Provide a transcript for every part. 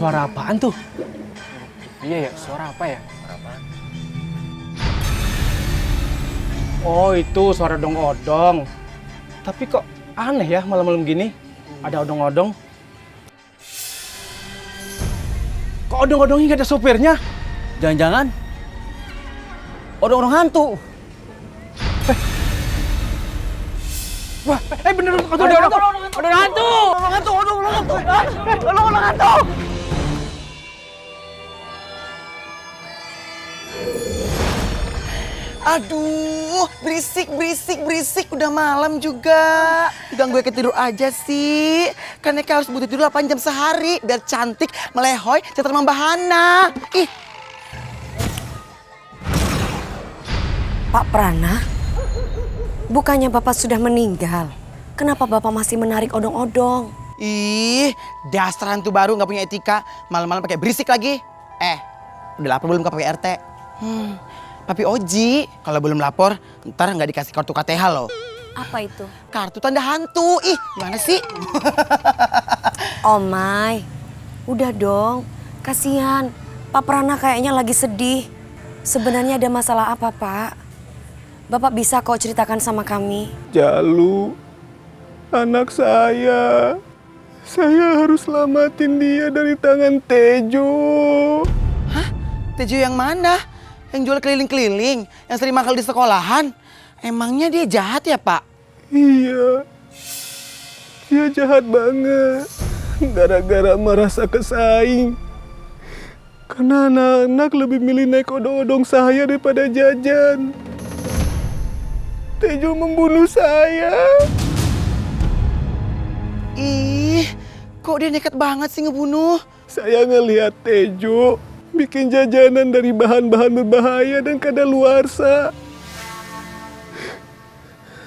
suara apaan tuh? Iya ya, suara apa ya? Oh itu suara odong-odong. Tapi kok aneh ya malam-malam gini ada odong-odong. Kok odong-odongnya nggak ada sopirnya? Jangan-jangan odong-odong hantu. Wah, bener odong-odong hantu. Odong hantu. Aduh, berisik. Udah malam juga. Ganggu gue tidur aja sih. Kan Eka harus butuh tidur 8 jam sehari. Biar cantik, melehoy, cetar membahana. Ih. Pak Prana, bukannya Bapak sudah meninggal? Kenapa Bapak masih menarik odong-odong? Ih, dasar hantu baru nggak punya etika. Malam-malam pakai berisik lagi. Udah lapor belum ke PRT? Papi Oji, kalau belum lapor, ntar nggak dikasih kartu KTH loh. Apa itu? Kartu tanda hantu. Ih, gimana sih? Oh my, udah dong. Kasihan, Pak Prana kayaknya lagi sedih. Sebenarnya ada masalah apa, Pak? Bapak bisa kok ceritakan sama kami. Jalu, anak saya. Saya harus selamatin dia dari tangan Tejo. Hah? Tejo yang mana? Yang jual keliling-keliling, yang sering mangkal di sekolahan. Emangnya dia jahat ya, Pak? Iya, dia jahat banget. Gara-gara merasa kesaing. Karena anak-anak lebih milih naik odong-odong saya daripada jajan. Tejo membunuh saya. Ih, kok dia nekat banget sih ngebunuh? Saya ngelihat Tejo bikin jajanan dari bahan-bahan berbahaya dan kadaluarsa.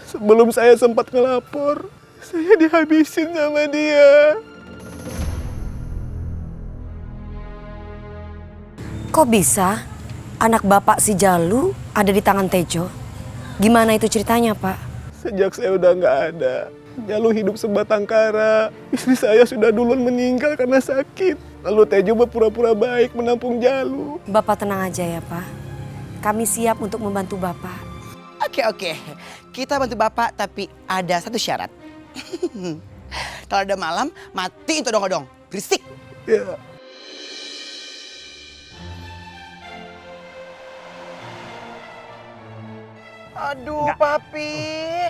Sebelum saya sempat ngelapor, saya dihabisin sama dia. Kok bisa anak Bapak si Jalu ada di tangan Tejo? Gimana itu ceritanya, Pak? Sejak saya udah nggak ada, Jalu hidup sebatang kara. Istri saya sudah duluan meninggal karena sakit. Lalu Tejo berpura-pura baik menampung Jalu. Bapak tenang aja ya, Pak. Kami siap untuk membantu Bapak. Oke. Kita bantu Bapak, tapi ada satu syarat. Kalau ada malam, matiin tuh odong-odong. Berisik. Ya. Aduh, Papi.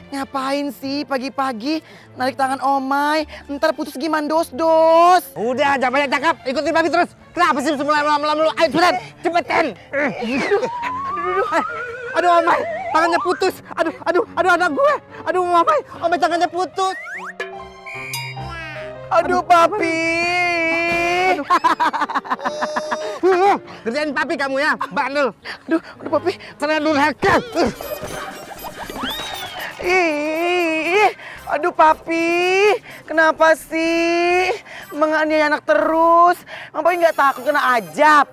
Ngapain sih pagi-pagi narik tangan Omai? Ntar putus gimana dos-dos. Udah, jangan banyak cakap. Ikutin Papi terus. Kenapa sih semula malam-malam lu? Ayo cepetan, cepetan. Aduh, Omai, tangannya putus. Aduh, anak gue. Aduh, Omai tangannya putus. Aduh, Papi. Kerjain Papi kamu ya, bandel. Aduh, Papi. Terlalu durhaka. Ih, aduh Papi, kenapa sih menganiaya anak terus? Papi nggak takut kena ajab?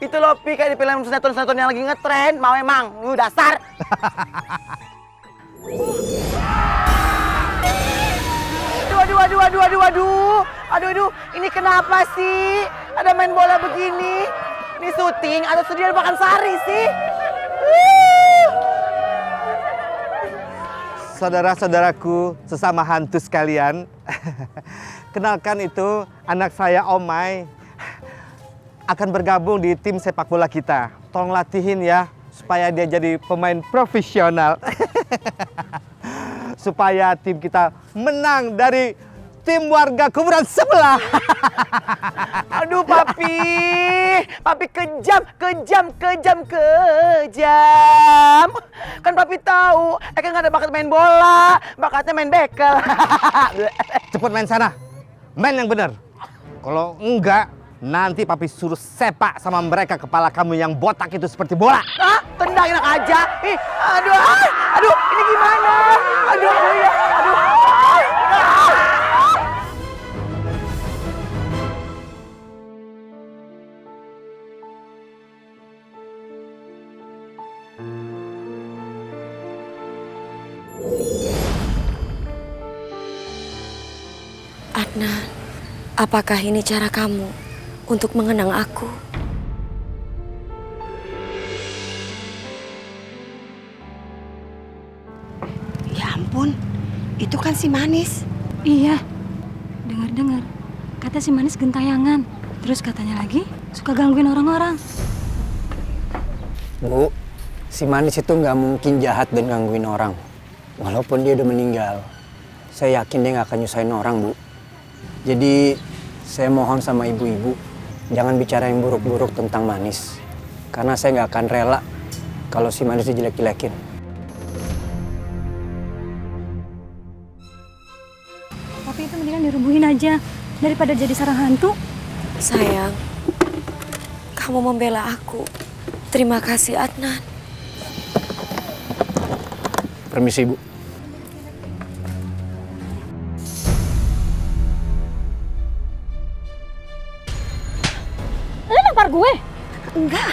Itu loh Pi, kayak di film sinetron-sinetron yang lagi ngetren, mau emang, lu dasar. Aduh, ini kenapa sih? Ada main bola begini? Ini syuting atau studio makan sari sih? Saudara-saudaraku, sesama hantu sekalian. Kenalkan itu anak saya Omai. Akan bergabung di tim sepak bola kita. Tolong latihin ya, supaya dia jadi pemain profesional. Supaya tim kita menang dari tim warga kuburan sebelah. Aduh Papi kejam. Kan Papi tahu, Eka nggak ada bakat main bola, bakatnya main bekel. Cepet main sana, main yang bener. Kalau enggak, nanti Papi suruh sepak sama mereka kepala kamu yang botak itu seperti bola. Hah? Tendang enak aja. Ih, aduh, ini gimana? Aduh. Adnan, Apakah ini cara kamu untuk mengenang aku? Ya ampun, itu kan si Manis. Iya, dengar-dengar kata si Manis gentayangan. Terus katanya lagi suka gangguin orang-orang. Bu, si Manis itu nggak mungkin jahat dan gangguin orang. Walaupun dia udah meninggal, saya yakin dia nggak akan nyusahin orang, Bu. Jadi, saya mohon sama ibu-ibu, jangan bicara yang buruk-buruk tentang Manis. Karena saya nggak akan rela kalau si Manis dijelek-jelekin. Tapi itu mendingan dirubuhin aja daripada jadi sarang hantu. Sayang, kamu membela aku. Terima kasih, Adnan. Permisi, Bu. Lu nampar gue? Enggak,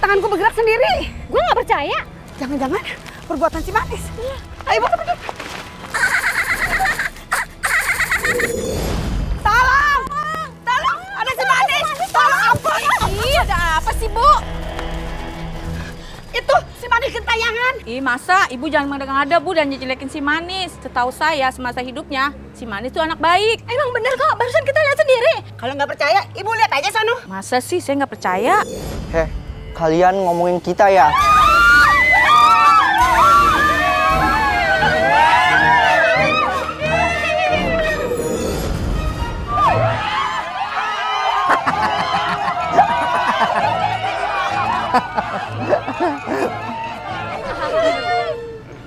tanganku bergerak sendiri. Gue nggak percaya. Jangan-jangan perbuatan si Manis. Ayo, Bu. Tolong! Tolong! Ada si Manis! Tolong ampun! Ih, ada apa sih, Bu? Itu si Manis gentayangan. Ih, masa ibu jangan mengada-ngada, Bu, dan jelekin si Manis. Setahu saya, semasa hidupnya, si Manis tuh anak baik. Emang bener kok, barusan kita lihat sendiri. Kalau nggak percaya, Ibu lihat aja sono. Masa sih, saya nggak percaya. Heh, kalian ngomongin kita ya?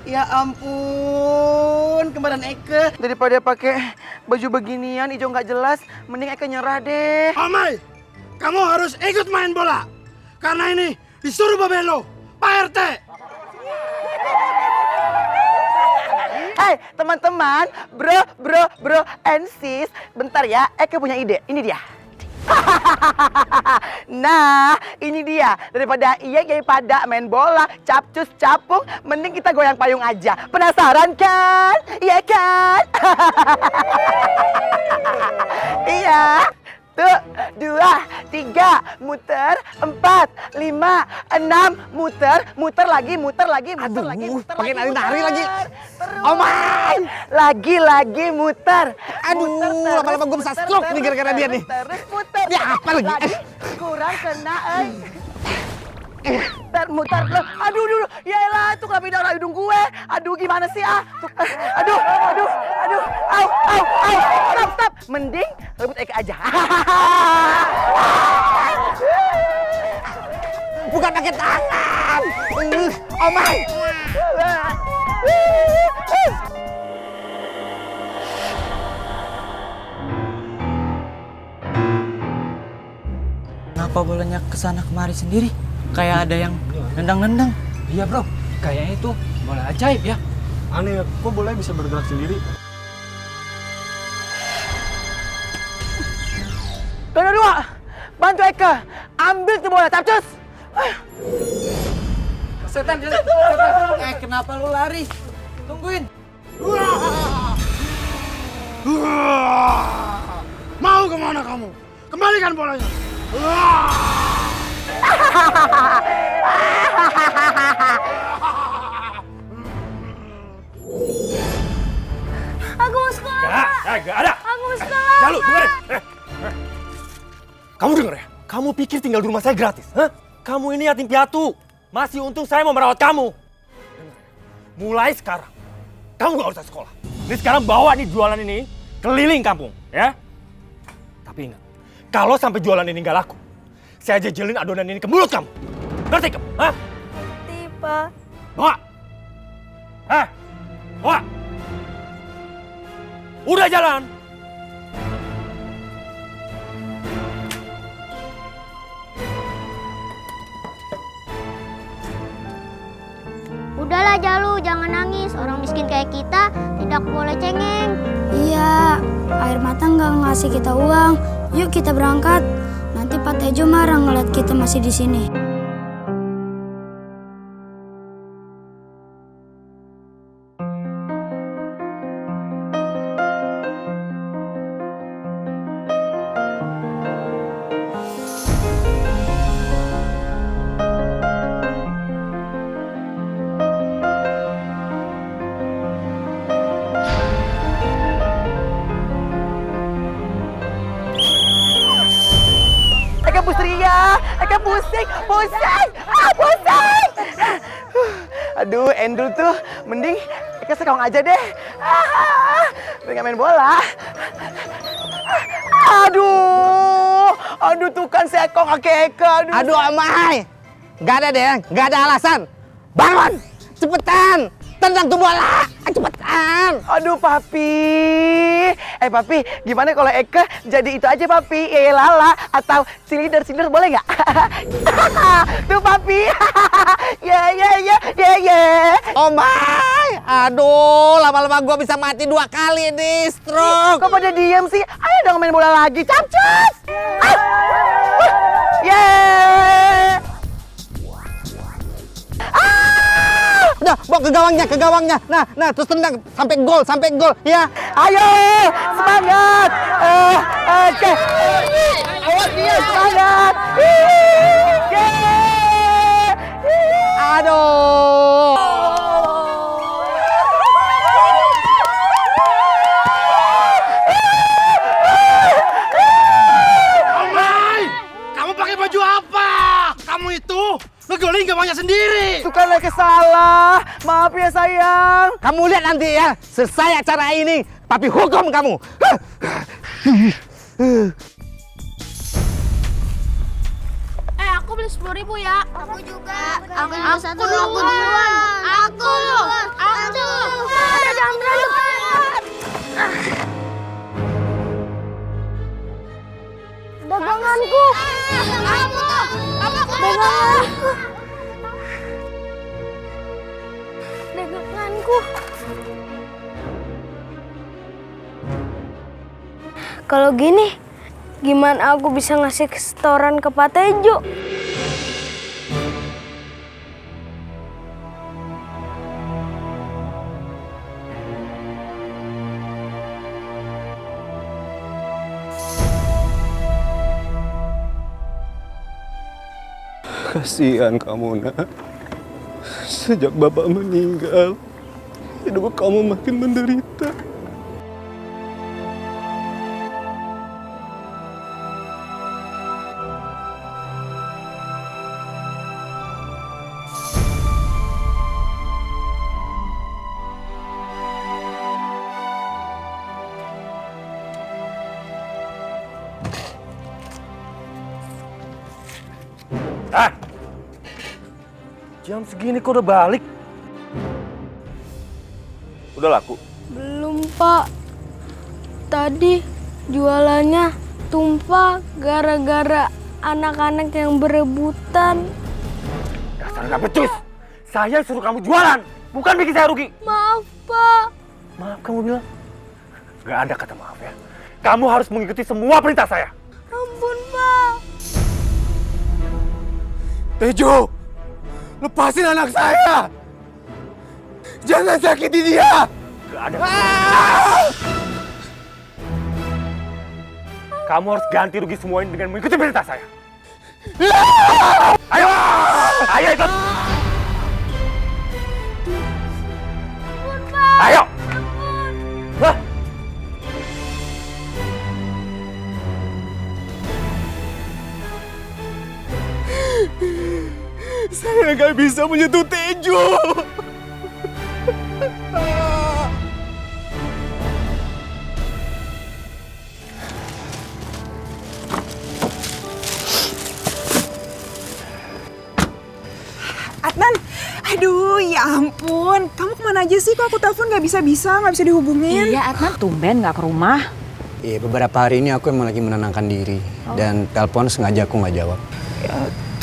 Ya ampun, kembaran Eke. Daripada pakai baju beginian, hijau nggak jelas, mending Eke nyerah deh. Omai, kamu harus ikut main bola. Karena ini disuruh Babelo, Pak RT. Hai teman-teman, bro, and sis. Bentar ya, Eke punya ide. Ini dia. Nah, ini dia. Daripada main bola, capcus, capung, mending kita goyang payung aja. Penasaran kan? Iya kan? Iya. Tuh, 2, 3, muter, 4, 5, 6, muter lagi, muter lagi. pakai nari-nari lagi. Terus. Omai! Lagi muter. Aduh, lama-lama gue bisa stroke nih gara-gara dia nih. Terus muter. Ya, apa lagi? Kurang kena, muter. Aduh. Ya elah, itu kenapa hidung gue? Aduh, gimana sih, ah? Aduh. Au. Stop. Mending rebut Eka aja. Bukan pakai tangan. Omai! Kenapa bolanya kesana kemari sendiri? Kayak ada yang nendang-nendang. Iya, Bro. Kayaknya itu bola ajaib ya. Aneh, kok bola bisa bergerak sendiri? Kedua, bantu Eka. Ambil tuh bola, capcus. Setan. Kenapa lu lari? Tungguin. Mau kemana kamu? Kembalikan bolanya. Aku mau sekolah. Gak ada. Aku mau sekolah. Jalu, dengerin. Kamu denger ya? Kamu pikir tinggal di rumah saya gratis? Hah? Kamu ini yatim piatu. Masih untung saya mau merawat kamu. Mulai sekarang, kamu gak usah sekolah. Ini sekarang bawa nih jualan ini keliling kampung, ya. Tapi ingat, kalau sampai jualan ini nggak laku, saya jejelin adonan ini ke mulut kamu. Ngerti kamu? Hah? Tipe. Bawa! Bawa! Udah jalan! Udahlah Jalu, jangan nangis. Orang miskin kayak kita tidak boleh cengeng. Iya, air mata nggak ngasih kita uang. Yuk kita berangkat. Nanti Pak Tejo marah ngeliat kita masih di sini. Eke pusing. Aduh, Endul tuh mending Eke sekong aja deh. Biar nggak main bola. Aduh tuh kan sekong Eke. Aduh, Omai. Gak ada deh, gak ada alasan. Bangun, cepetan. Tendang tuh bola, cepetan. Aduh, Papi. Papi, gimana kalau Eke jadi itu aja, Papi? Lala atau silinder boleh nggak? Tuh, Papi. Ya. Omai, aduh, lama-lama gua bisa mati 2 kali nih, stroke. Kok pada diem sih? Ayo dong main bola lagi, capcus. Udah, bawa ke gawangnya. Nah, terus tendang sampai gol, ya. Ayo, semangat. Oke. Ayo dia semangat. Aduh. Omai! Kamu pakai baju apa? Kamu itu ngegolin gawangnya sendiri. Itu kan Eke salah. Maaf ya, sayang. Kamu lihat nanti ya, selesai acara ini, Papi hukum kamu. Aku beli 10.000 ya. Aku juga. Aku duluan. Aku. Jangan berantem. Daganganku. Daganganku. Kalau gini, gimana aku bisa ngasih setoran ke Pak Tejo? Kasihan kamu, Nak. Sejak Bapak meninggal, hidup kamu makin menderita. Jam segini kok udah balik? Udah laku? Belum, Pak. Tadi jualannya tumpah gara-gara anak-anak yang berebutan. Dasar nggak becus! Saya suruh kamu jualan, bukan bikin saya rugi. Maaf, Pak. Maaf kamu bilang? Nggak ada kata maaf ya. Kamu harus mengikuti semua perintah saya. Ampun, Pak. Tejo, lepasin anak saya! Jangan sakiti dia! Nggak ada. Kamu harus ganti rugi semua ini dengan mengikuti perintah saya. Ayo! Ayo ikut! Ayo! Hah? Saya nggak bisa menyentuh Tejo. Adnan, aduh ya ampun. Kamu kemana aja sih? Kok aku telepon nggak bisa dihubungin? Iya, Adnan tumben nggak ke rumah. Iya, beberapa hari ini aku emang lagi menenangkan diri. Dan telepon sengaja aku nggak jawab.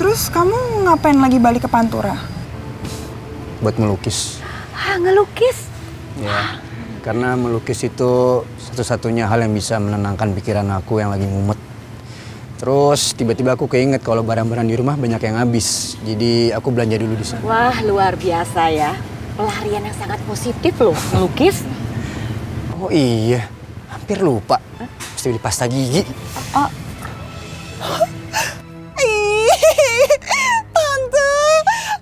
Terus kamu ngapain lagi balik ke Pantura? Buat melukis. Ah, ngelukis? Ya, karena melukis itu satu-satunya hal yang bisa menenangkan pikiran aku yang lagi ngumet. Terus tiba-tiba aku keinget kalau barang-barang di rumah banyak yang habis. Jadi aku belanja dulu di sana. Wah, luar biasa ya. Pelarian yang sangat positif loh, ngelukis. Oh iya, hampir lupa. Mesti beli pasta gigi. Tante,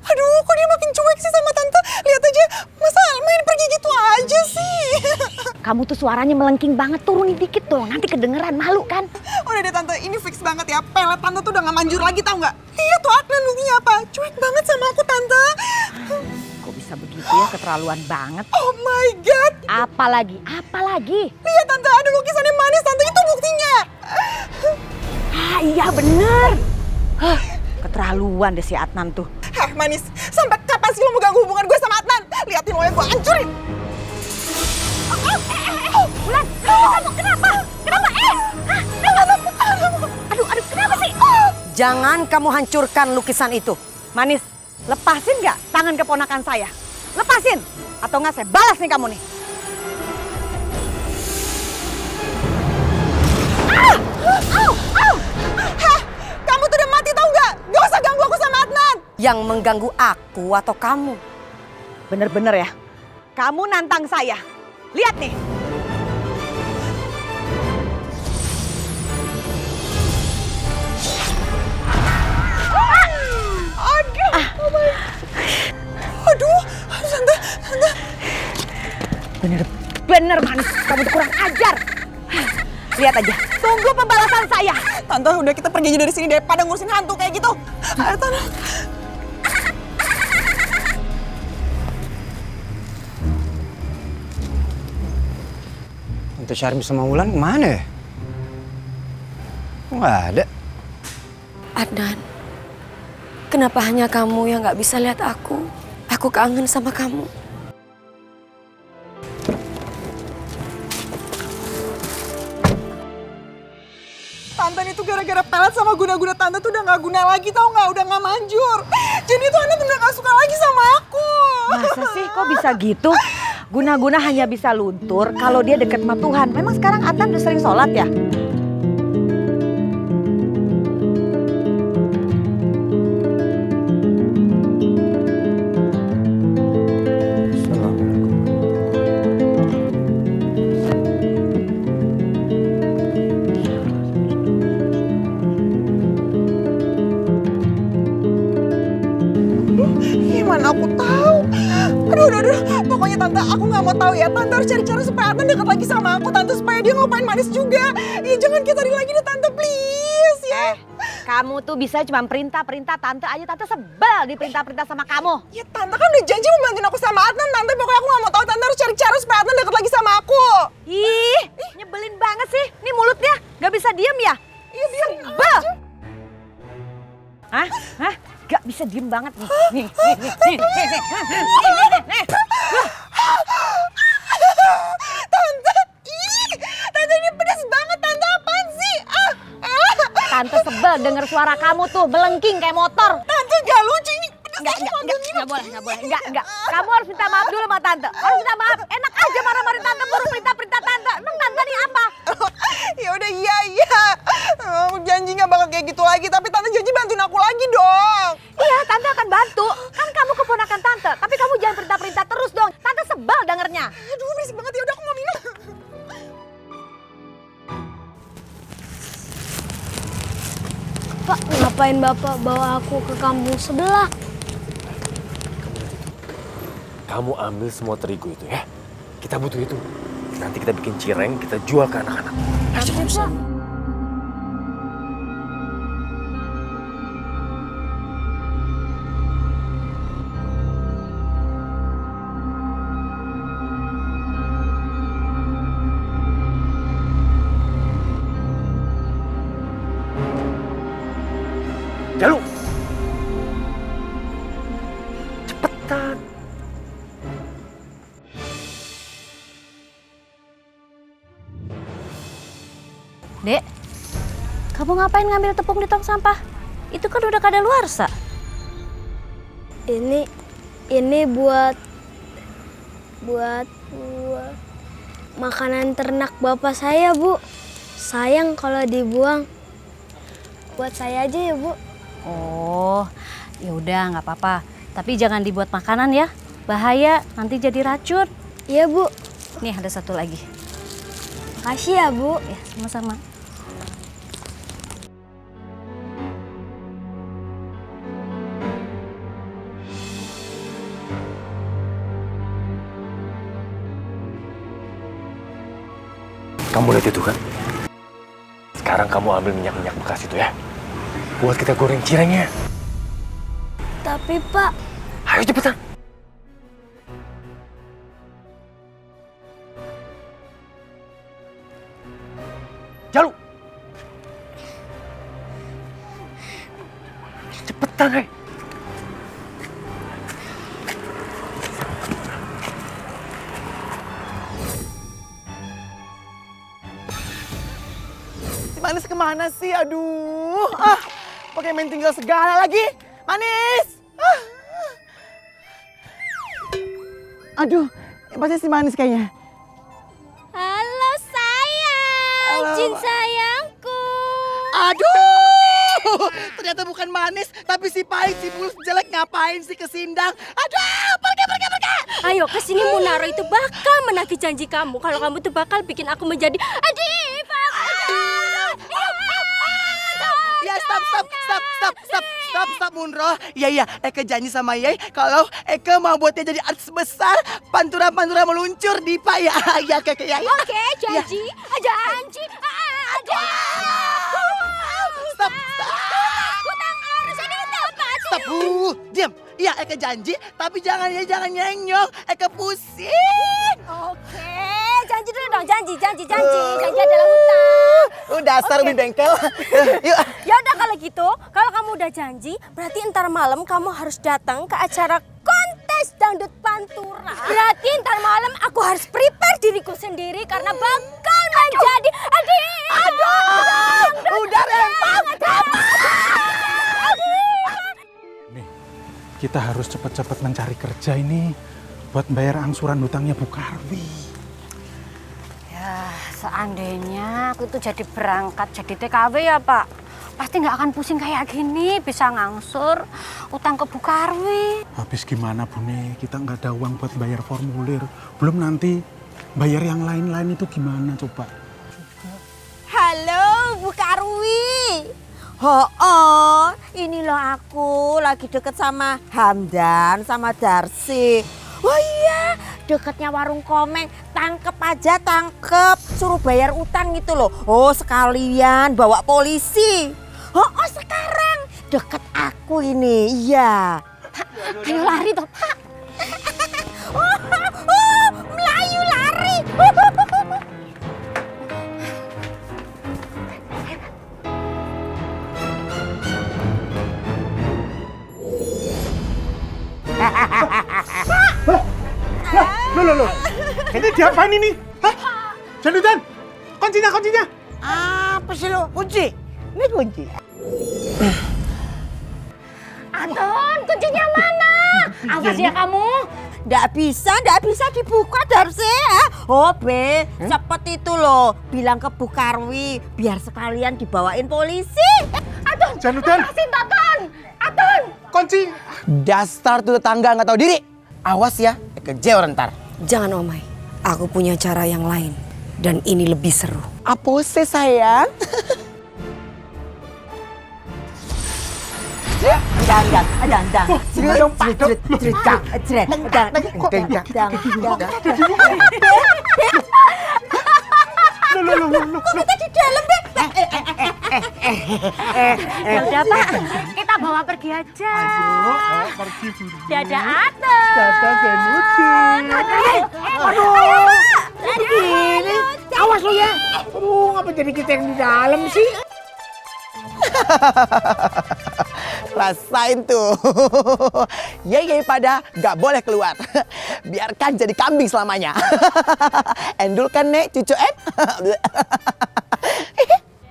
aduh kok dia makin cuek sih sama Tante? Lihat aja, masa main pergi gitu aja sih? Kamu tuh suaranya melengking banget, turunin dikit dong, nanti kedengeran, malu kan? Udah deh Tante, ini fix banget ya. Pelet tante tuh udah gak manjur lagi, tau gak? Lihat tuh Adnan buktinya apa. Cuek banget sama aku, tante. Kok bisa begitu ya, keterlaluan banget. Oh my God. Apalagi? Lihat tante, ada lukisannya Manis, tante. Itu buktinya. Ah iya bener. Keterlaluan deh si Adnan tuh. Hah, Manis. Sampai kapan sih lo mau ganggu hubungan gue sama Adnan? Liatin lo yang gue hancurin. Bulan, kenapa? Aduh, kenapa sih? Jangan kamu hancurkan lukisan itu. Manis, lepasin nggak tangan keponakan saya? Lepasin, atau nggak saya balas nih kamu nih. Hah, kamu tuh udah mati tau nggak? Gak usah ganggu aku sama Adnan. Yang mengganggu aku atau kamu? Bener-bener ya, kamu nantang saya. Lihat nih. Aduh, tante. Bener Manis, kamu tuh kurang ajar. Lihat aja, tunggu pembalasan saya. Tante, udah kita pergi aja dari sini daripada ngurusin hantu kayak gitu. Ayo, tante. Tante Syarmi sama Wulan kemana ya? Kok nggak ada? Adnan, kenapa hanya kamu yang gak bisa lihat aku? Aku kangen sama kamu. Tante itu gara-gara pelet sama guna-guna tante tuh udah gak guna lagi, tau gak? Udah gak manjur. Jadi tuh Adnan udah gak suka lagi sama aku. Masa sih kok bisa gitu? Guna-guna hanya bisa luntur kalau dia deket sama Tuhan. Memang sekarang Adnan udah sering sholat ya? Gimana aku tahu? Aduh. Pokoknya tante, aku nggak mau tahu ya. Tante harus cari cara supaya Adnan dekat lagi sama aku. Tante, supaya dia ngelupain Manis juga. Ya jangan kayak tadi lagi deh tante, please ya. Kamu tuh bisa cuma perintah-perintah tante aja. Tante sebel diperintah-perintah sama kamu. Ya tante kan udah janji mau bantuin aku sama Adnan. Tante, pokoknya aku nggak mau tahu. Tante harus cari cara supaya Adnan dekat lagi sama aku. Ih, nyebelin banget sih. Nih mulutnya gak bisa diem ya? Iya, biarin sebel. aja. Hah? Gak bisa diem banget nih. Nih. Tante ini pedas banget. Tante apaan sih? Tante sebel denger suara kamu tuh melengking kayak motor. Tante gak lucu ini. Enggak boleh. Enggak. Kamu harus minta maaf dulu sama tante. Harus minta maaf. Enak aja marah-marahin tante, baru perintah-perintah tante. Emang tante nih apa? Ya udah iya. Aku janji nggak bakal kayak gitu lagi. Tapi tante janji bantuin aku lagi dong. Iya, tante akan bantu. Kan kamu keponakan tante. Tapi kamu jangan perintah-perintah terus dong. Tante sebel dengernya. Aduh, berisik banget. Ya udah aku mau minum. Pak, ngapain Bapak bawa aku ke kampung sebelah? Kamu ambil semua terigu itu ya. Kita butuh itu. Nanti kita bikin cireng, kita jual ke anak-anak. Tapi Pak, Jalu. Cepetan. Dek, kamu ngapain ngambil tepung di tong sampah? Itu kan udah kadaluarsa. ini buat makanan ternak Bapak saya, Bu. Sayang kalau dibuang. Buat saya aja ya, Bu. Oh, ya udah nggak apa-apa. Tapi jangan dibuat makanan ya. Bahaya, nanti jadi racun. Iya, Bu. Nih ada satu lagi. Makasih ya, Bu. Ya, sama-sama. Kamu lihat itu kan? Sekarang kamu ambil minyak-minyak bekas itu ya. Buat kita goreng cirengnya. Tapi Pak, Ayo cepetan. Jalu. Cepetan, hei. Si Manis kemana sih? Aduh, pakai main tinggal segala lagi. Manis! Aduh, pasti si Manis kayaknya. halo sayang, Halo. Jin sayangku. Aduh, ternyata bukan Manis, tapi si pahit, si bulus jelek ngapain sih ke Sindang? Aduh, pergi. Ayo kesini Munaro itu bakal menagih janji kamu kalau kamu tuh bakal bikin aku menjadi diva. Ya stop Munro. Iya, Eka janji sama Yai kalau Eka mau buat dia jadi artis besar, pantura meluncur Diva ya. Ya Keke Yai. Oke, janji. Janji. Ada. Stop. Hutang harus ada tepat. Stop. Diam. Iya, Eka janji, tapi jangan nyenyong. Eka pusing. Oke, janji dulu dong. Janji adalah hutang. Dasar Ubin bengkel. Yuk. Ya udah kalau gitu, kalau kamu udah janji, berarti ntar malam kamu harus datang ke acara kontes dangdut pantura. Berarti ntar malam aku harus prepare diriku sendiri karena bakal menjadi Udah rempang. Nih, kita harus cepat-cepat mencari kerja ini buat bayar angsuran hutangnya Bu Karwi. Ya, seandainya aku tuh jadi berangkat jadi TKW ya Pak, pasti nggak akan pusing kayak gini, bisa ngangsur utang ke Bu Karwi. Habis gimana Bu nih, kita nggak ada uang buat bayar formulir. Belum nanti bayar yang lain-lain itu gimana coba? Halo Bu Karwi. Ini loh aku lagi deket sama Hamdan sama Darsi. Oh iya, deketnya warung Komeng. Tangkep aja, suruh bayar utang itu loh. Oh sekalian bawa polisi. Sekarang deket aku ini, iya. Ayo lari toh Pak. Melayu lari. Loh. Ini diapain ini? Hah? Jandutan, kuncinya. Apa sih lo? Kunci? Ini kunci. Anton, kuncinya mana? Awas ya kamu. Nggak bisa dibuka Darsi. Cepet itu loh. Bilang ke Bu Karwi biar sekalian dibawain polisi. Anton, Jandutan. lepasin Anton. Anton. Kunci. Dasar tuh tetangga nggak tahu diri. Awas ya, kejeor ntar. Jangan Omai, aku punya cara yang lain dan ini lebih seru. Apa sih sayang? Kita di dalam deh. Ya udah Pak, kita bawa pergi aja. Pergi Bu. Dadah Atem. Dadah Zainudin. Aduh. Ini, awas lo ya. Aduh, ngapa jadi kita yang di dalam sih? Rasain tuh. Yey pada gak boleh keluar. Biarkan jadi kambing selamanya. Endul kan Nek, cucu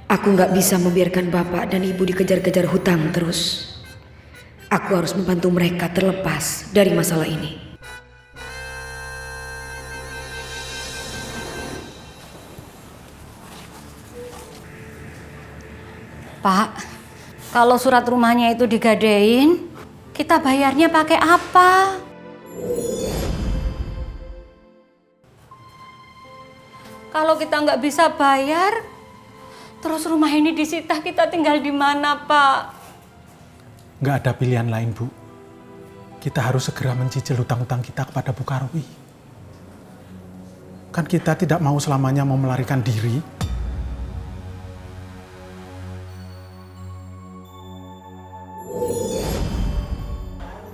Aku nggak bisa membiarkan bapak dan ibu dikejar-kejar hutang terus. Aku harus membantu mereka terlepas dari masalah ini. Pak, kalau surat rumahnya itu digadein, kita bayarnya pakai apa? Kalau kita nggak bisa bayar, terus rumah ini disita, kita tinggal di mana, Pak? Nggak ada pilihan lain, Bu. Kita harus segera mencicil hutang-hutang kita kepada Bu Karwi. Kan kita tidak mau selamanya mau melarikan diri.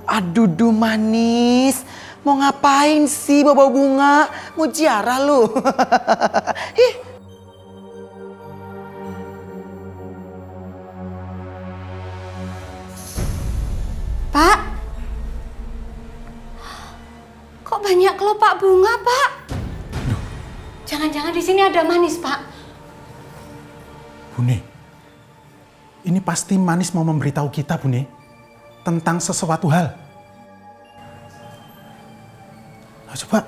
Aduh, manis. Mau ngapain sih bawa bunga? Mau ziarah lu? Ih. Pak, kok banyak kelopak bunga, Pak? Jangan-jangan di sini ada Manis, Pak. Bune, ini pasti Manis mau memberitahu kita, Bune, tentang sesuatu hal. Nah, coba.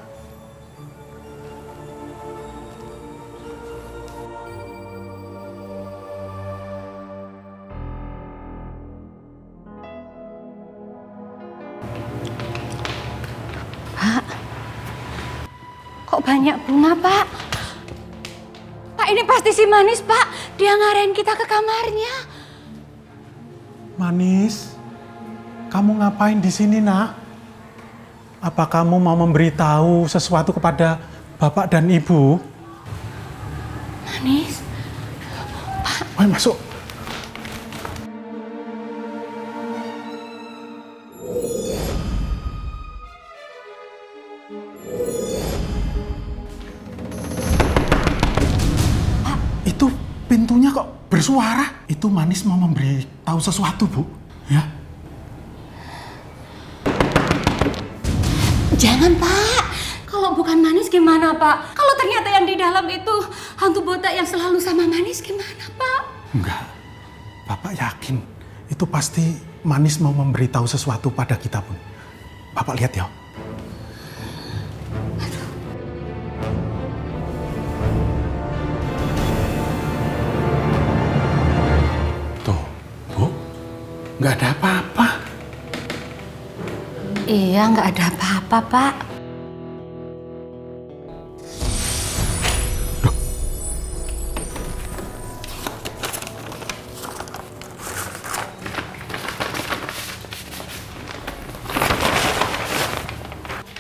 Pak, kok banyak bunga, Pak? Pak, ini pasti si Manis, Pak. Dia ngarahin kita ke kamarnya. Manis, kamu ngapain di sini, Nak? Apa kamu mau memberitahu sesuatu kepada Bapak dan Ibu? Manis, Pak. Ayo masuk. Itu pintunya kok bersuara. Itu Manis mau memberitahu sesuatu, Bu. Ya. Jangan, Pak. Kalau bukan Manis gimana, Pak? Kalau ternyata yang di dalam itu hantu botak yang selalu sama Manis gimana, Pak? Enggak. Bapak yakin itu pasti Manis mau memberitahu sesuatu pada kita, Bun. Bapak lihat ya. Tuh, Bu. Nggak ada apa-apa. Iya, nggak ada apa-apa, Pak.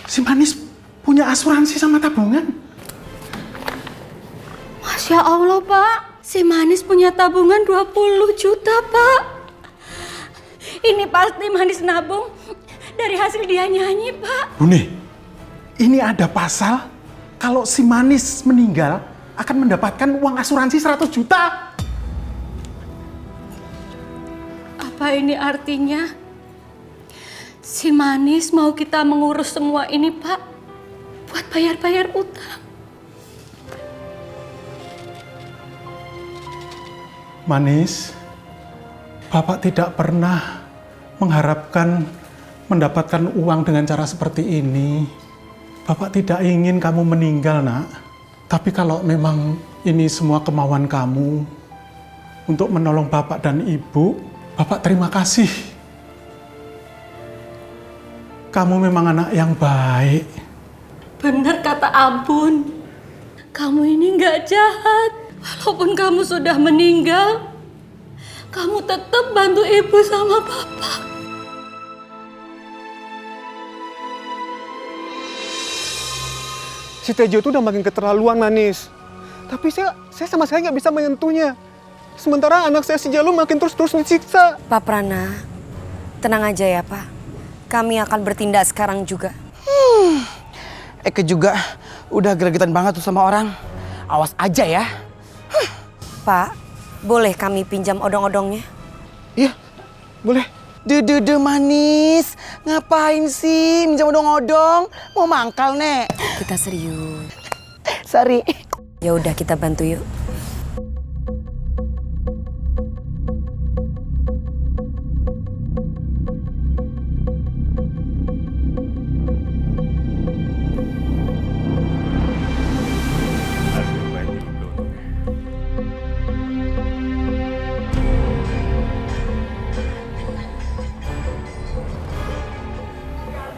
Si Manis punya asuransi sama tabungan. Masya Allah, Pak. Si Manis punya tabungan 20 juta, Pak. Ini pasti Manis nabung dari hasil dia nyanyi, Pak. Bune, ini ada pasal kalau si Manis meninggal akan mendapatkan uang asuransi 100 juta. Apa ini artinya? Si Manis mau kita mengurus semua ini, Pak, buat bayar-bayar utang. Manis, Bapak tidak pernah mengharapkan mendapatkan uang dengan cara seperti ini. Bapak tidak ingin kamu meninggal, Nak. Tapi kalau memang ini semua kemauan kamu untuk menolong Bapak dan Ibu, Bapak terima kasih. Kamu memang anak yang baik. Benar kata Abun. Kamu ini nggak jahat. Walaupun kamu sudah meninggal, kamu tetap bantu Ibu sama Bapak. Si Tejo tuh udah makin keterlaluan, Manis. Tapi saya sama sekali nggak bisa menyentuhnya. Sementara anak saya si Jalu makin terus-terus disiksa. Pak Prana, tenang aja ya, Pak. Kami akan bertindak sekarang juga. Eke juga udah gregetan banget tuh sama orang. Awas aja ya. Pak, boleh kami pinjam odong-odongnya? Iya, boleh. Dede Manis, ngapain sih minjam odong-odong? Mau mangkal, Nek? Kita serius. Sorry. Ya udah, kita bantu yuk.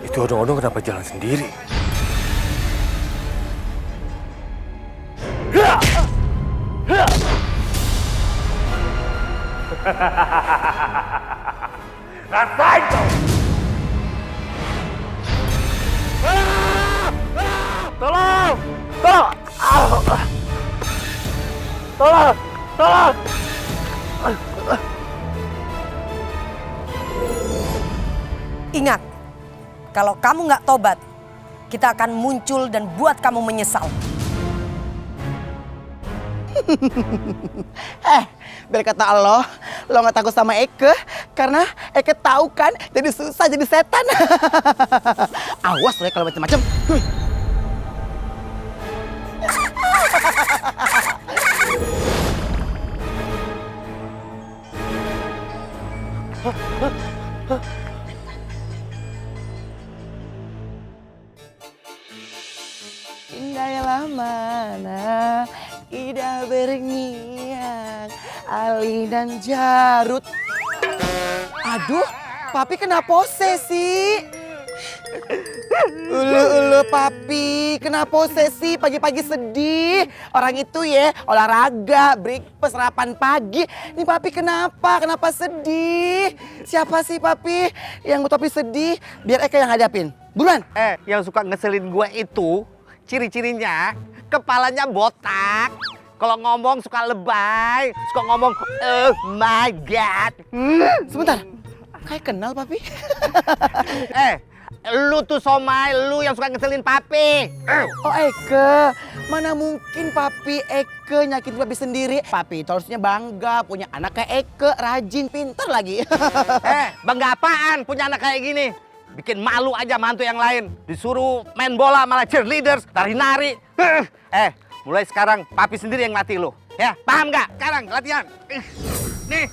Itu odong-odong kenapa jalan sendiri? Rasain kau! Tolong! Tolong! Tolong! Tolong! Ingat, kalau kamu nggak tobat, kita akan muncul dan buat kamu menyesal. Biar kata Allah, lo gak takut sama Eke, karena Eke tahu kan jadi susah jadi setan. Awas lo ya kalau macam-macam. Indahlah mana Ida berngiang Ali dan Jarut. Aduh, Papi kena posesi. Ulu Papi, kena posesi pagi-pagi sedih. Orang itu ya olahraga, breakfast, sarapan pagi. Nih Papi kenapa? Kenapa sedih? Siapa sih Papi yang buat Papi sedih? Biar Eka yang hadapin. Buruan. Yang suka ngeselin gue itu ciri-cirinya kepalanya botak. Kalau ngomong suka lebay, suka ngomong oh my god. Sebentar, kayak kenal Papi. Lu tuh Somai, lu yang suka ngeselin Papi. Oh Eke, mana mungkin Papi Eke nyakitin Papi sendiri. Papi itu harusnya bangga punya anak kayak Eke, rajin, pintar lagi. Bangga apaan punya anak kayak gini? Bikin malu aja mantu yang lain. Disuruh main bola malah cheerleaders, nari-nari. Mulai sekarang Papi sendiri yang latih lu. Ya, paham gak? Sekarang latihan. Nih.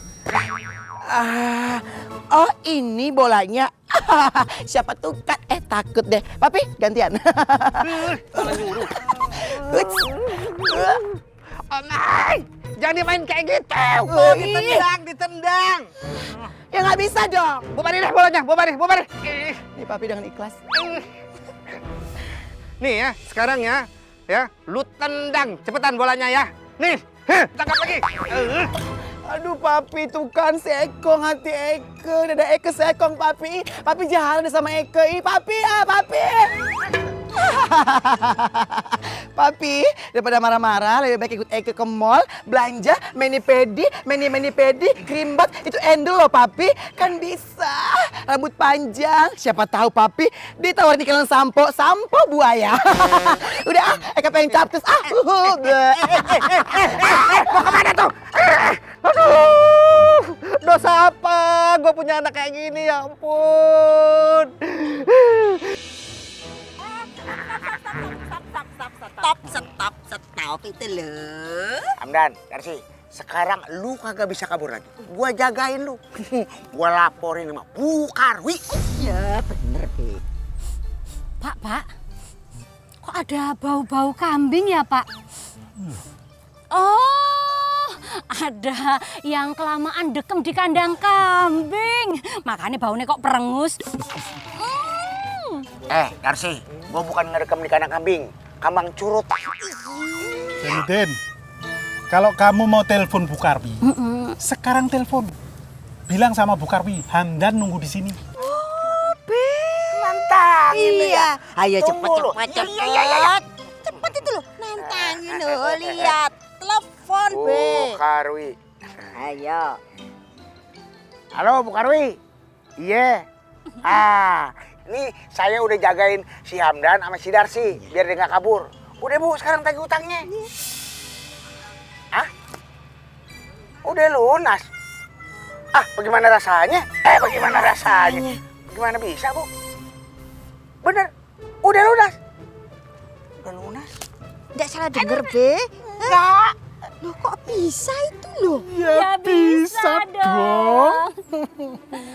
Oh ini bolanya. Siapa tuh kan? Takut deh. Papi gantian. Jangan dimain kayak gitu. Ditendang. Ya nggak bisa dong. Bubarin deh bolanya, bubarin. Nih Papi dengan ikhlas. Nih ya, sekarang ya, lu tendang cepetan bolanya ya. Nih, tangkap lagi. Aduh Papi tuh kan si Ekong hati Eke, dada Eke sekong Papi. Papi jahat deh sama Eke. Papi. Papi, daripada marah-marah lebih baik ikut Eke ke mall, belanja, mani-pedi, krimbat, itu endel loh Papi. Kan bisa, rambut panjang, siapa tahu Papi ditawarin iklan sampo buaya. Udah Eke pengen capcus, Mau kemana tuh? Aduh, dosa apa gue punya anak kayak gini, ya ampun. Stop itu loh. Hamdan, Darsi, sekarang lu kagak bisa kabur lagi. Gua jagain lu. Gua laporin sama Bu Karwi. Ya bener, Bi. Pak, kok ada bau-bau kambing ya, Pak? Oh, ada yang kelamaan dekem di kandang kambing. Makanya baunya kok perengus. Darsi, gua bukan ngerekam di kandang kambing. Kambang curut. Zainuddin, kalau kamu mau telepon Bu Karwi, sekarang telepon. Bilang sama Bu Karwi, Hamdan nunggu di sini. Nantangin ya. Ayo Tunggu cepet. Iya. Cepet itu loh, nantangin loh, lihat. Telepon, Bu Be. Karwi. Ayo. Halo Bu Karwi. Iya. Ini saya udah jagain si Hamdan sama si Darsi biar dia nggak kabur. Udah Bu, sekarang tagih utangnya. Udah lunas. Bagaimana rasanya? Bagaimana rasanya? Gimana bisa Bu? Bener, udah lunas. Udah lunas? Nggak salah denger, Be. Enggak. Loh kok bisa itu loh? Ya bisa dong.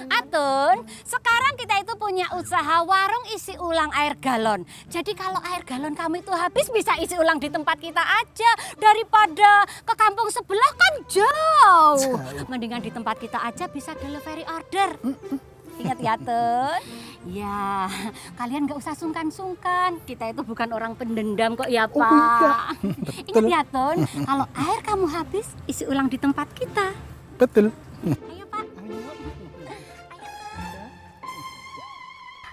Atun, sekarang kita itu punya usaha warung isi ulang air galon. Jadi kalau air galon kamu itu habis bisa isi ulang di tempat kita aja. Daripada ke kampung sebelah kan jauh. Mendingan di tempat kita aja bisa delivery order. Ingat ya, Tun? Ya, kalian gak usah sungkan-sungkan. Kita itu bukan orang pendendam kok ya, Pak. Ingat ya, Tun? Kalau air kamu habis, isi ulang di tempat kita. Betul. Ayo, Pak.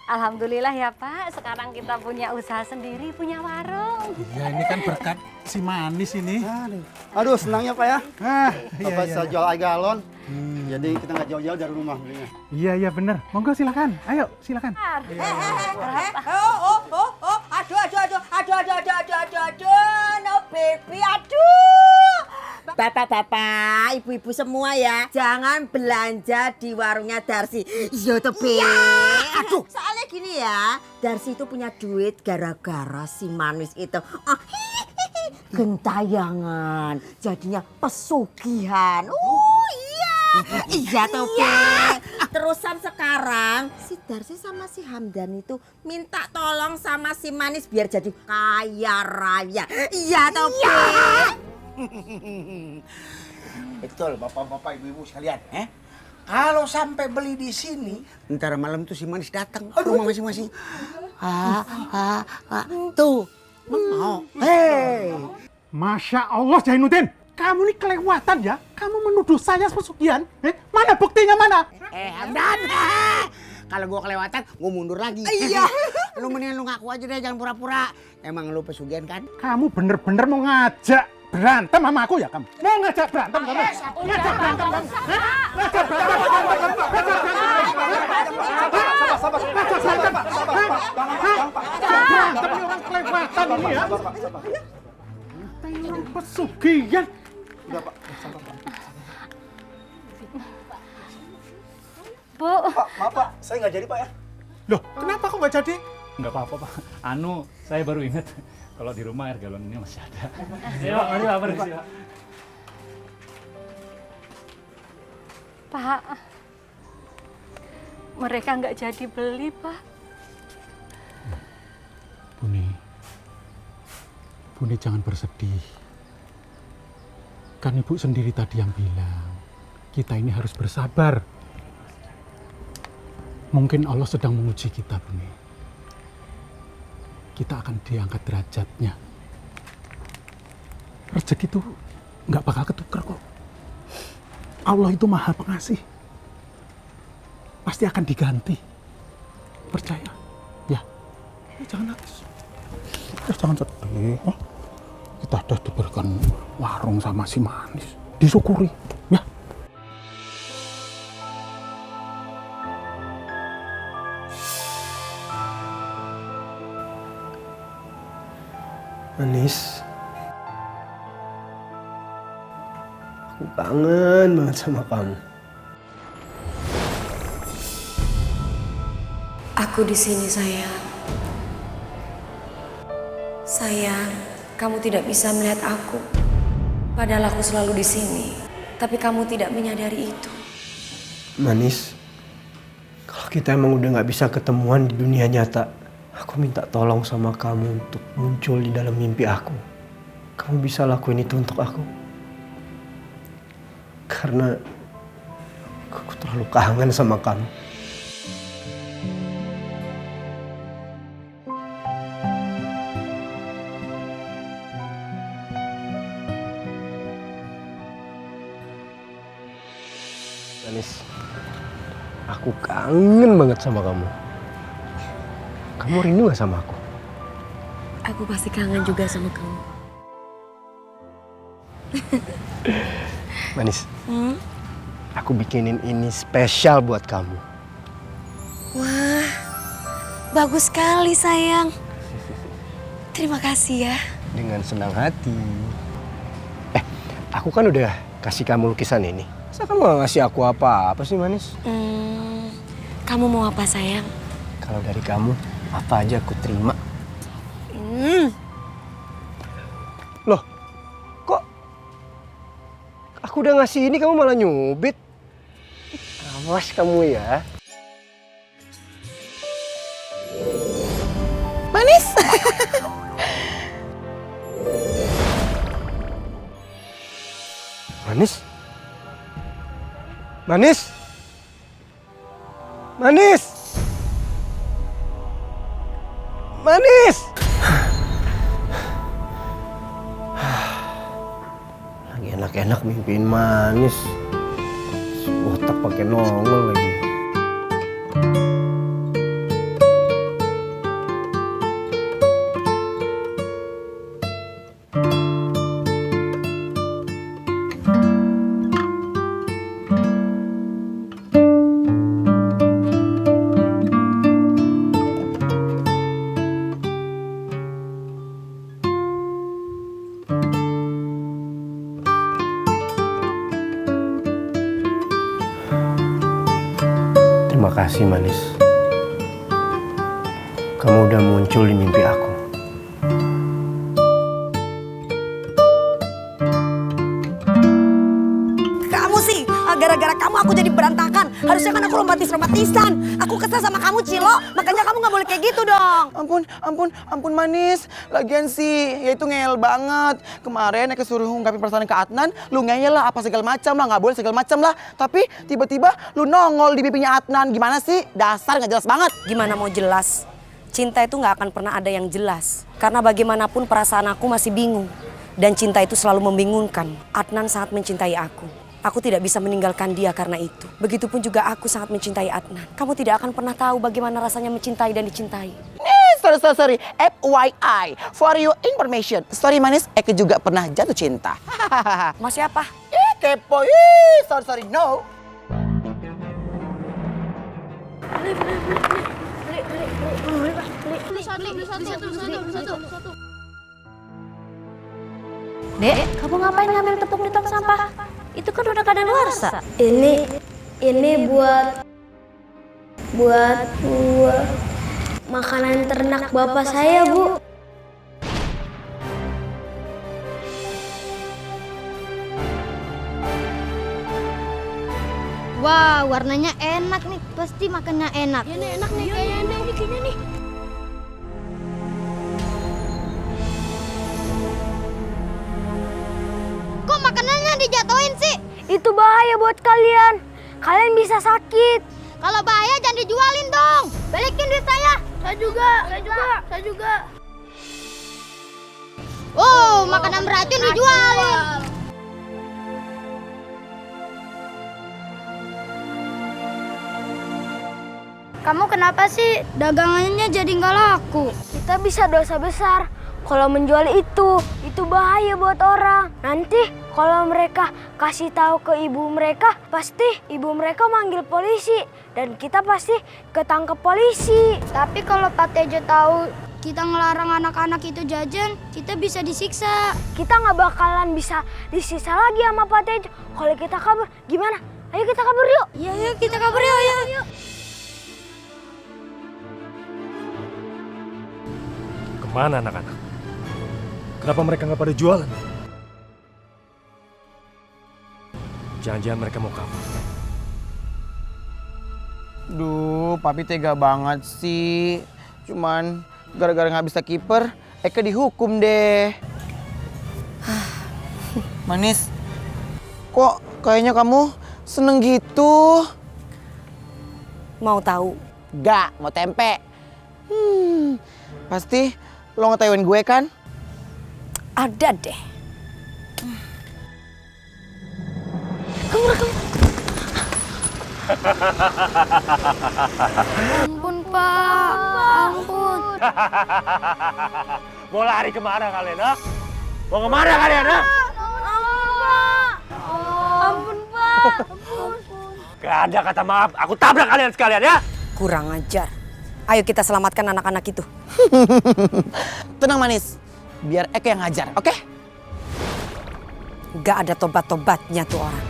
Alhamdulillah ya, Pak. Sekarang kita punya usaha sendiri, punya warung. Ya ini kan berkat si manis ini. Aduh senangnya Pak ya. Bapak bisa jual air galon. Jadi kita nggak jauh-jauh dari rumah belinya. Iya bener. Monggo silakan. Ayo silakan. Aduh, no baby, aduh. Bapak-bapak, ibu-ibu semua ya, jangan belanja di warungnya Darsi. Iya toh, Be. Aduh, soalnya gini ya, Darsi itu punya duit gara-gara si manis itu. Gentayangan, jadinya pesugihan. Iya. Iya toh, Be. Terusan sekarang si Darsi sama si Hamdan itu minta tolong sama si manis biar jadi kaya raya. Iya toh, Be. Betul, bapak-bapak, ibu-ibu sekalian. Kalau sampai beli di sini, ntar malam tuh si manis datang ke rumah masing-masing. Tuh, mau. Hei. Masya Allah Jainuddin, kamu ini kelewatan ya. Kamu menuduh saya pesugihan. Mana buktinya mana? Hamdan. Kalau gua kelewatan, gua mundur lagi. Iya. Lu mendingan lu ngaku aja deh, jangan pura-pura. Emang lu pesugihan kan? Kamu bener-bener mau ngajak berantem sama aku ya kamu? Mau ngajak berantem kamu? Ngajak berantem kamu? Ngajak berantem ini orang kelewatan ini ya? Orang pesugihan. Udah Pak, sabar Pak. Bu. Pak, maaf Pak, saya nggak jadi Pak ya. Loh, kenapa kok nggak jadi? Nggak apa-apa Pak. Saya baru ingat kalau di rumah air galon ini masih ada. Ya, mari Pak, permisi Pak. Pak, mereka nggak jadi beli, Pak. Buni jangan bersedih. Kan Ibu sendiri tadi yang bilang, kita ini harus bersabar. Mungkin Allah sedang menguji kita, Buni. Kita akan diangkat derajatnya. Rezeki itu nggak bakal ketukar kok. Allah itu Maha Pengasih. Pasti akan diganti. Percaya. Ya. Jangan nangis. Jangan sedih. Kita sudah diberikan warung sama si manis. Disyukuri. Ya. Manis, aku kangen banget sama kamu. Aku di sini, sayang. Sayang, kamu tidak bisa melihat aku. Padahal aku selalu di sini. Tapi kamu tidak menyadari itu. Manis, kalau kita emang udah nggak bisa ketemuan di dunia nyata, aku minta tolong sama kamu untuk muncul di dalam mimpi aku. Kamu bisa lakuin itu untuk aku. Karena aku terlalu kangen sama kamu. Manis, aku kangen banget sama kamu. Kamu rindu gak sama aku? Aku pasti kangen juga sama kamu. Manis, aku bikinin ini spesial buat kamu. Wah, bagus sekali, sayang. Terima kasih ya. Dengan senang hati. Aku kan udah kasih kamu lukisan ini. Masa kamu gak ngasih aku apa-apa sih, Manis? Kamu mau apa, sayang? Kalau dari kamu, apa aja aku terima. Loh, kok aku udah ngasih ini kamu malah nyubit? Awas kamu ya. Manis. Manis? Manis? Manis? Manis! Lagi enak-enak mimpiin Manis. Otak pakai nongol lagi. Terima kasih Manis. Kamu udah muncul di mimpi aku. Kamu sih, gara-gara kamu aku jadi berantakan. Harusnya kan aku romantisan. Aku kesel sama kamu, Cilo. Makanya kamu nggak boleh kayak gitu dong. Ampun Manis. Lagian sih, ya itu ngeyel banget. Kemarin aku suruh ungkapin perasaan ke Adnan, lu ngeyel lah apa segala macam lah, nggak boleh segala macam lah. Tapi tiba-tiba lu nongol di pipinya Adnan. Gimana sih? Dasar nggak jelas banget. Gimana mau jelas? Cinta itu nggak akan pernah ada yang jelas. Karena bagaimanapun perasaan aku masih bingung. Dan cinta itu selalu membingungkan. Adnan sangat mencintai aku. Aku tidak bisa meninggalkan dia karena itu. Begitupun juga aku sangat mencintai Adnan. Kamu tidak akan pernah tahu bagaimana rasanya mencintai dan dicintai. Sorry. FYI, for your information. Sorry Manis, Eke juga pernah jatuh cinta. Mas siapa? Kepo. Sorry, no. Dek, kamu ngapain ngambil tepung di tong sampah? Itu kan udah kadaluarsa. Ini buat makanan ternak bapak saya, Bu. Wah, warnanya enak nih. Pasti makannya enak. Ya nih, enak nih kayaknya nih. Kok makanannya dijatuhin sih? Itu bahaya buat kalian. Kalian bisa sakit. Kalau bahaya jangan dijualin dong. Balikin duit saya. Saya juga. Oh, makanan beracun dijualin. Kamu kenapa sih dagangannya jadi nggak laku? Kita bisa dosa besar kalau menjual itu bahaya buat orang. Nanti kalau mereka kasih tahu ke ibu mereka, pasti ibu mereka manggil polisi dan kita pasti ketangkep polisi. Tapi kalau Pak Tejo tahu kita ngelarang anak-anak itu jajan, kita bisa disiksa. Kita nggak bakalan bisa disiksa lagi sama Pak Tejo. Kalau kita kabur, gimana? Ayo kita kabur yuk. Iya, kita kabur yuk. Ayo. Kemana anak-anak? Kenapa mereka nggak pada jualan? Jangan-jangan mereka mau kabur. Duh, Papi tega banget sih. Cuman gara-gara nggak bisa kiper, Eke dihukum deh. Manis, kok kayaknya kamu seneng gitu? Mau tahu? Gak, mau tempe. Pasti lo ngetewin gue kan? Ada deh. Ampun, Pak. Ampun. Mau lari kemana kalian, ha? Mau kemana kalian, ha? Ampun, Pak. Gak ada kata maaf, aku tabrak kalian sekalian ya. Kurang ajar. Ayo kita selamatkan anak-anak itu. Tenang Manis, biar Eke yang ngajar, oke? Gak ada tobat-tobatnya tuh orang.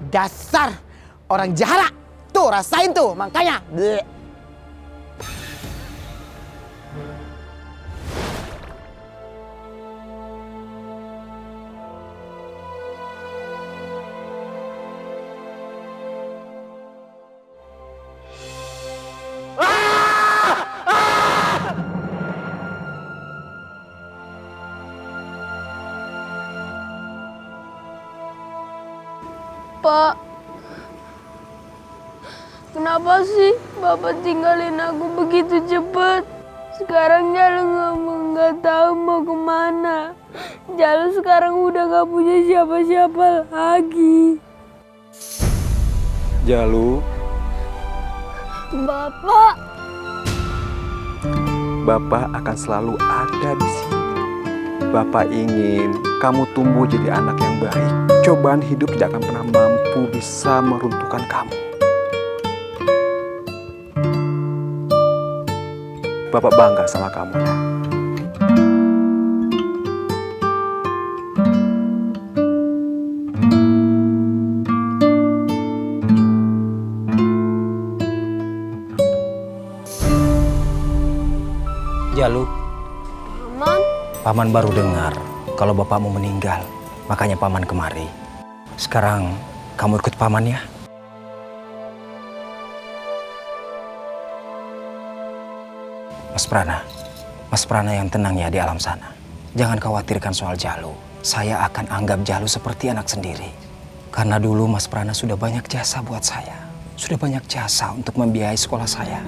Dasar orang jahala. Tuh rasain tuh, makanya. Bleh. Pak, kenapa sih Bapak tinggalin aku begitu cepat? Sekarang Jalu nggak tahu mau kemana. Jalu sekarang udah nggak punya siapa-siapa lagi. Jalu, Bapak. Bapak akan selalu ada di sini. Bapak ingin kamu tumbuh jadi anak yang baik. Cobaan hidup tidak akan pernah mampu bisa meruntuhkan kamu. Bapak bangga sama kamu ya. Jalu, Paman, Paman baru dengar kalau bapakmu meninggal. Makanya Paman kemari. Sekarang kamu ikut Paman ya. Mas Prana yang tenang ya di alam sana. Jangan khawatirkan soal Jalu. Saya akan anggap Jalu seperti anak sendiri. Karena dulu Mas Prana sudah banyak jasa buat saya. Sudah banyak jasa untuk membiayai sekolah saya.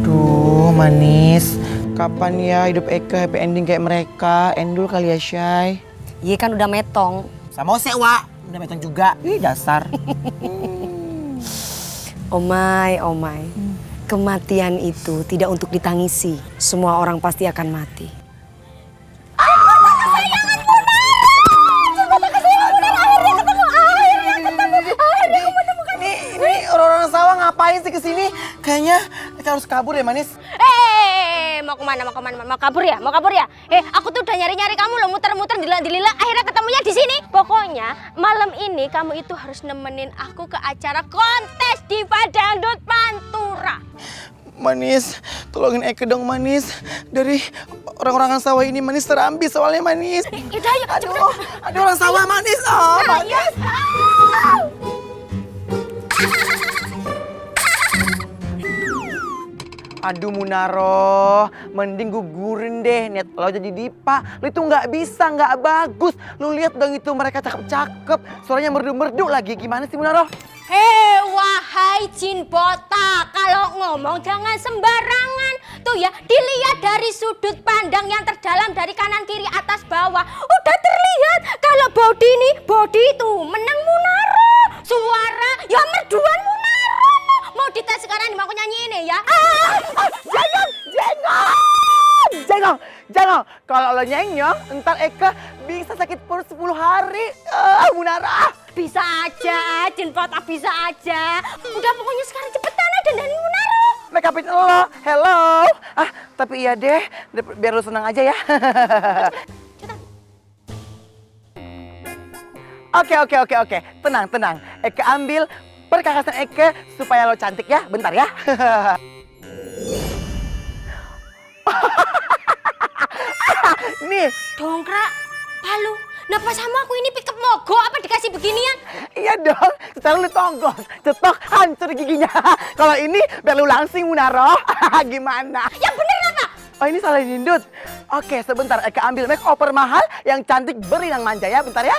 Duh, manis. Kapan ya hidup Eka happy ending kayak mereka? Endul kali ya, Syai. Iya kan udah metong. Sama Sewa, udah metong juga. Ih, dasar. Omai. Kematian itu tidak untuk ditangisi. Semua orang pasti akan mati. Ini orang-orang sawah ngapain sih kesini? Kayaknya kita harus kabur ya, manis. Mau kemana? Mau kabur ya? Aku tuh udah nyari-nyari kamu loh, muter-muter dilila-dilila, akhirnya ketemunya di sini. Pokoknya malam ini kamu itu harus nemenin aku ke acara kontes Diva Dangdut Pantura. Manis, tolongin Eke dong, Manis. Dari orang-orang sawah ini, Manis terambis soalnya, Manis. Yaudah, ayo. Aduh, ada orang sawah, Manis. Oh, Manis. Aduh Munaro, mending gugurin deh niat lo jadi Dipa. Lo itu nggak bisa, nggak bagus. Lo lihat dong itu mereka cakep-cakep, suaranya merdu-merdu lagi. Gimana sih Munaro? Wahai jin botak, kalau ngomong jangan sembarangan. Tuh ya, dilihat dari sudut pandang yang terdalam dari kanan kiri atas bawah. Udah terlihat kalau body itu menang Munaro. Suara ya merduan Munaro. Mau dites sekarang mau aku nyanyi ini ya? Jangan. Kalau lo nyenyong, ntar Eka bisa sakit perut 10 hari. Munara. Bisa aja, jin botak bisa aja. Udah pokoknya sekarang cepetan aja dandanin Munaro. Make upin lo, hello. Tapi iya deh, biar lo senang aja ya. Oke. Tenang. Eka ambil perkakasan Eka supaya lo cantik ya. Bentar ya. Nih. Dongkrak, palu. Napa sama aku ini pick up mogok apa dikasih beginian? Iya dong, sekarang lu tonggos, cetok, hancur giginya. Kalau ini biar lu langsing Munaro. Gimana? Ya bener apa? Oh ini salah dindut. Oke, sebentar Eka ambil makeover mahal yang cantik berinang manja ya. Bentar ya.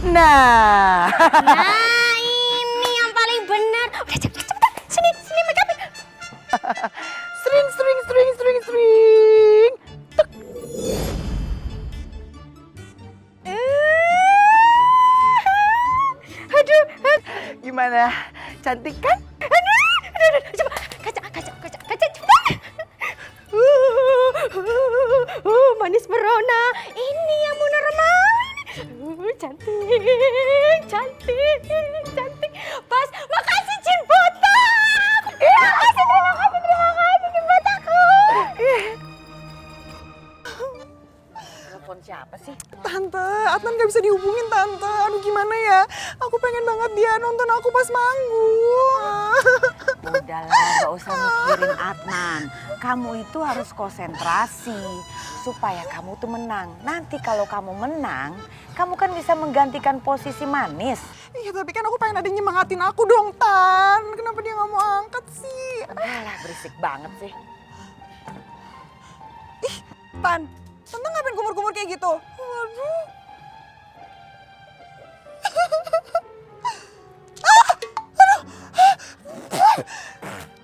Nah. Nah ini yang paling benar. Udah cepetan. Sini make upin. Sering. Tuk. Aduh. Gimana? Cantik kan? Aduh. Coba kaca cepetan. Manis merona. Ini yang Munaro mau. Cantik. Pas. Makasih jin botak. Iya, terima kasih jin botakku. Telepon siapa sih? Tante, Adnan gak bisa dihubungin Tante. Aduh gimana ya? Aku pengen banget dia nonton aku pas manggung. Udahlah, gak usah mikirin Adnan. Kamu itu harus konsentrasi supaya kamu tuh menang. Nanti kalau kamu menang, kamu kan bisa menggantikan posisi Manis. Iya tapi kan aku pengen ada yang nyemangatin aku dong Tan. Kenapa dia gak mau angkat sih? Alah berisik banget sih. Ih Tan, Tante ngapain kumur-kumur kayak gitu? Waduh.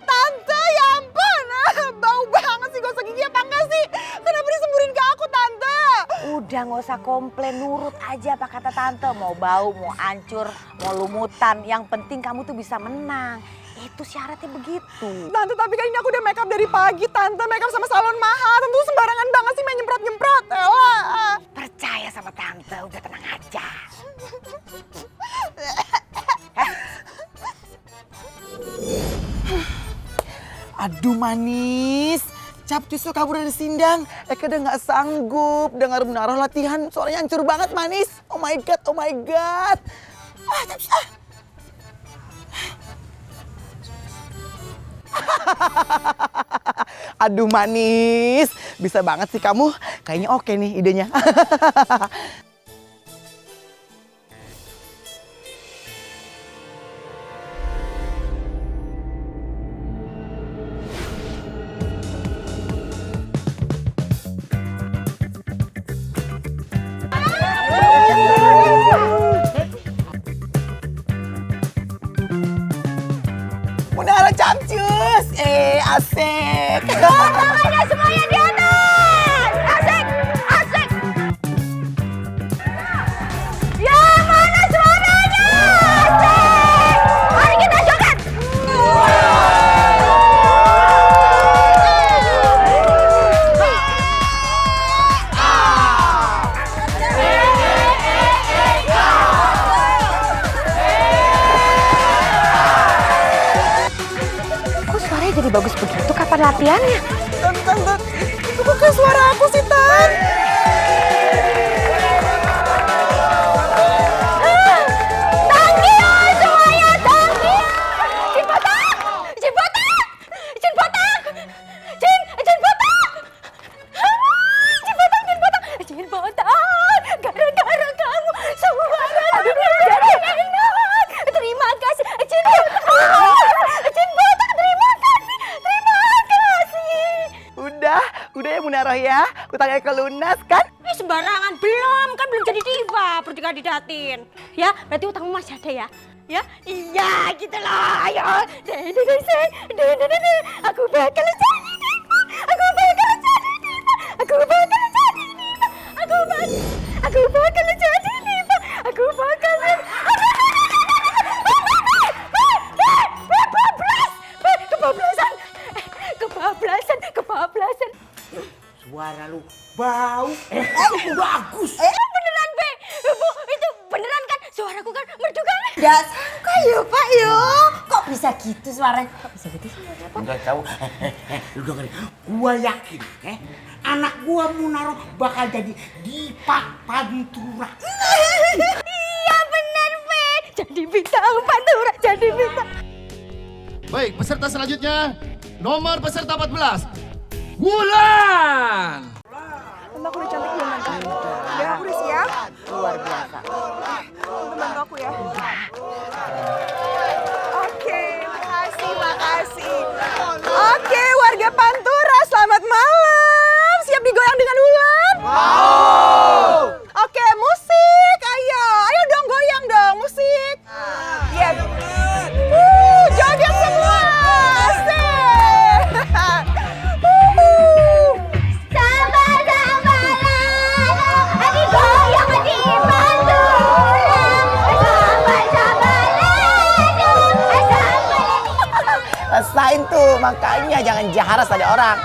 Tante ya ampun, bau banget sih gosok gigi apa enggak sih? Kenapa disemburin ke aku Tante? Udah gak usah komplain, nurut aja apa kata Tante. Mau bau, mau hancur, mau lumutan. Yang penting kamu tuh bisa menang. Itu syaratnya begitu. Tante tapi kan ini aku udah make up dari pagi Tante. Make up sama salon mahal. Tante tuh sembarangan banget sih main nyemprot-nyemprot. Elah. Aduh manis, Cap justru kabur dari sindang. Eka udah gak sanggup dengar Munarah latihan. Suaranya hancur banget manis. Oh my god, oh my god. Cap. Aduh manis, bisa banget sih kamu. Kayaknya oke nih idenya. Munarah capcus, asik. Tangannya semuanya di atas. Asik, asik. Ya mana suaranya? Asik. Mari kita joget. Kok suaranya jadi bagus begitu? Kapan latihannya? Tante, itu bukan suara aku sih, Tan. Tangkian semuanya, tangkian. Jin botak, jin botak, jin botak, jin botak. Jin botak, jin botak, jin botak. Gara-gara kamu suara jadi enak. Terima kasih, jin botak. Jin botak, terima kasih, terima kasih. Udah ya Munarah ya. Utang Eka lunas kan? Sembarangan, belum jadi diva, perlu dikandidatin. Ya, berarti utangmu masih ada ya? Ya, iya gitu loh, ayo. Aku bakal jadi diva, aku bakal jadi diva, aku bakal jadi diva, aku bakal jadi diva, aku bakal kebablasan. Suara lu bau. Bagus. Beneran, Be. Bu, itu beneran kan? Suaraku kan merdu kan? Nggak sangka ya, Pak, yo. Kok bisa gitu suaranya? Kok bisa gitu suaranya, Pak? Enggak tahu. Lu dengerin. Gua yakin, anak gua Munarah bakal jadi Dipa Pantura. Iya bener, Be. Jadi bintang Pantura, jadi bintang. Baik, peserta selanjutnya nomor peserta 14. Wulan. Tante, aku udah cantik belum, Tante? Udah, aku udah siap. Luar biasa. Tante, bantu aku ya. Oke, makasih. Oke, warga Pantura, selamat malam. Siap digoyang dengan Wulan? Mau. Oke, musik, ayo dong goyang dong, musik. Iya. Joget semua. Asik. Rasain tuh, makanya jangan jaharas ada orang.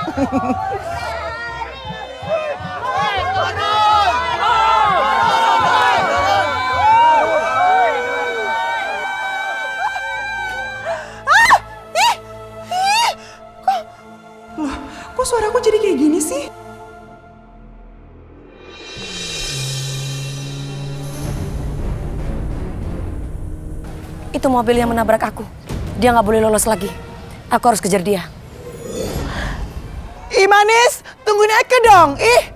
Kok suaraku jadi kayak gini sih? Itu mobil yang menabrak aku. Dia nggak boleh lolos lagi. Aku harus kejar dia. Ih manis, tungguin Eka dong. Ih.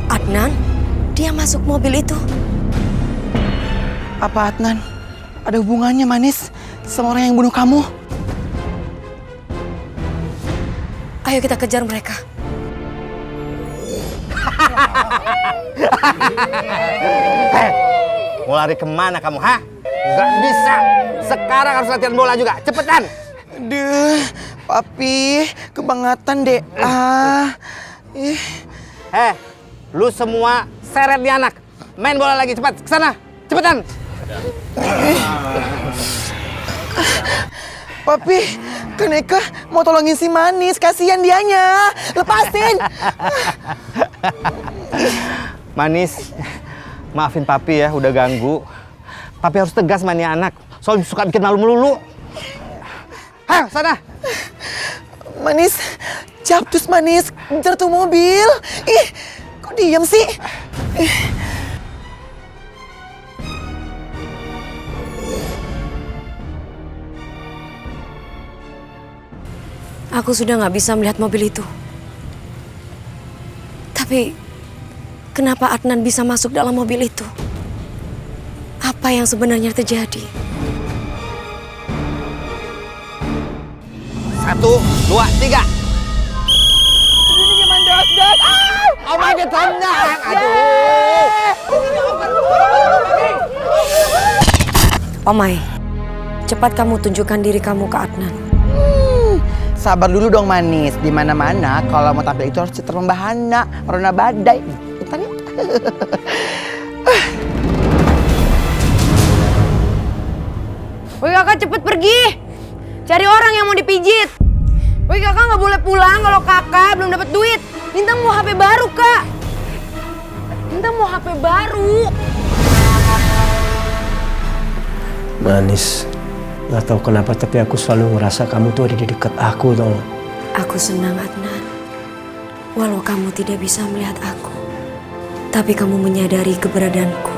Adnan, dia masuk mobil itu. Apa Adnan? Ada hubungannya manis sama orang yang bunuh kamu? Ayo kita kejar mereka. Mau lari kemana kamu, ha? Gak bisa. Sekarang harus latihan bola juga. Cepetan. Aduh, Papi, kebangetan deh. Lu semua seret nih anak. Main bola lagi, cepat. Kesana, cepetan. Papi, kan Eka mau tolongin si Manis, kasihan dianya. Lepasin. Manis, maafin Papi ya udah ganggu. Papi harus tegas sama nih anak, soalnya suka bikin malu melulu. Hah, sana. Manis, capcus Manis, ngejar tuh mobil. Ih, kok diem sih? Aku sudah nggak bisa melihat mobil itu. Tapi, kenapa Adnan bisa masuk dalam mobil itu? Apa yang sebenarnya terjadi? 1, 2, 3. Ini gimana dos-dos? Oh my God, tenang. Aduh. Omai, cepat kamu tunjukkan diri kamu ke Adnan. Sabar dulu dong Manis. Di mana-mana kalau mau tampil itu harus citra membahana, merona badai. Bentar ya. Woi kakak cepet pergi. Cari orang yang mau dipijit. Woi kakak nggak boleh pulang kalau kakak belum dapat duit. Bintang mau HP baru kak. Bintang mau HP baru. Manis, gak tahu kenapa tapi aku selalu ngerasa kamu tuh ada di dekat aku, tau. Aku senang Adnan. Walau kamu tidak bisa melihat aku, tapi kamu menyadari keberadaanku.